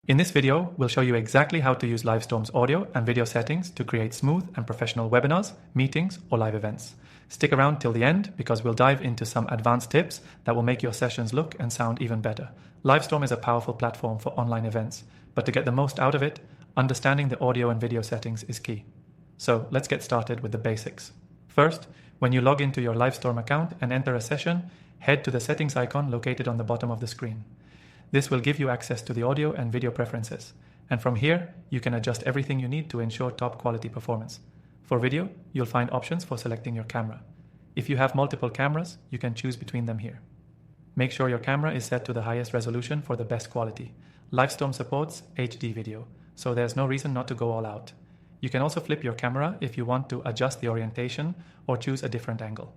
In this video, we'll show you exactly how to use Livestorm's audio and video settings to create smooth and professional webinars, meetings, or live events. Stick around till the end because we'll dive into some advanced tips that will make your sessions look and sound even better. Livestorm is a powerful platform for online events, but to get the most out of it, understanding the audio and video settings is key. So let's get started with the basics. First, when you log into your Livestorm account and enter a session, head to the settings icon located on the bottom of the screen. This will give you access to the audio and video preferences, and from here, you can adjust everything you need to ensure top quality performance. For video, you'll find options for selecting your camera. If you have multiple cameras, you can choose between them here. Make sure your camera is set to the highest resolution for the best quality. Livestorm supports HD video, so there's no reason not to go all out. You can also flip your camera if you want to adjust the orientation or choose a different angle.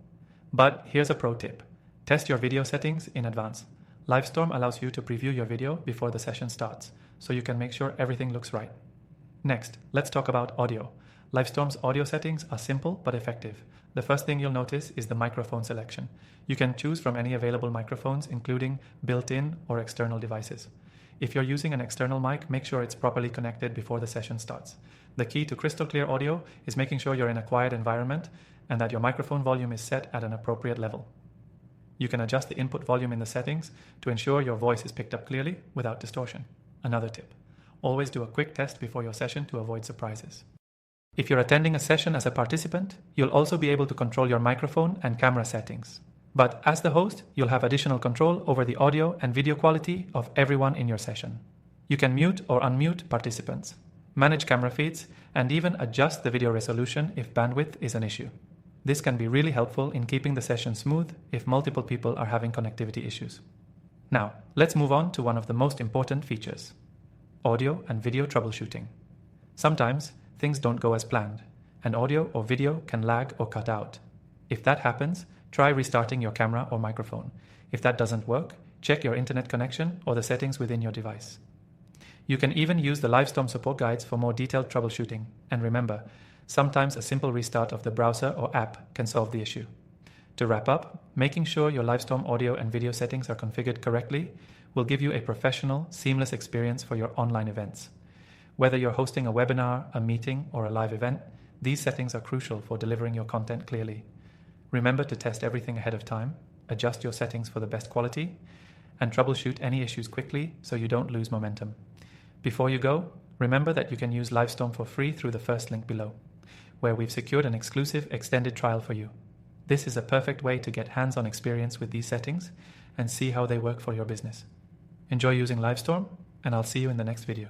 But here's a pro tip. Test your video settings in advance. Livestorm allows you to preview your video before the session starts, so you can make sure everything looks right. Next, let's talk about audio. Livestorm's audio settings are simple but effective. The first thing you'll notice is the microphone selection. You can choose from any available microphones, including built-in or external devices. If you're using an external mic, make sure it's properly connected before the session starts. The key to crystal clear audio is making sure you're in a quiet environment and that your microphone volume is set at an appropriate level. You can adjust the input volume in the settings to ensure your voice is picked up clearly without distortion. Another tip: always do a quick test before your session to avoid surprises. If you're attending a session as a participant, you'll also be able to control your microphone and camera settings. But as the host, you'll have additional control over the audio and video quality of everyone in your session. You can mute or unmute participants, manage camera feeds, and even adjust the video resolution if bandwidth is an issue. This can be really helpful in keeping the session smooth if multiple people are having connectivity issues. Now, let's move on to one of the most important features: audio and video troubleshooting. Sometimes things don't go as planned, and audio or video can lag or cut out. If that happens, try restarting your camera or microphone. If that doesn't work, check your internet connection or the settings within your device. You can even use the Livestorm support guides for more detailed troubleshooting. And remember, sometimes a simple restart of the browser or app can solve the issue. To wrap up, making sure your Livestorm audio and video settings are configured correctly will give you a professional, seamless experience for your online events. Whether you're hosting a webinar, a meeting, or a live event, these settings are crucial for delivering your content clearly. Remember to test everything ahead of time, adjust your settings for the best quality, and troubleshoot any issues quickly so you don't lose momentum. Before you go, remember that you can use Livestorm for free through the first link below, where we've secured an exclusive extended trial for you. This is a perfect way to get hands-on experience with these settings and see how they work for your business. Enjoy using Livestorm, and I'll see you in the next video.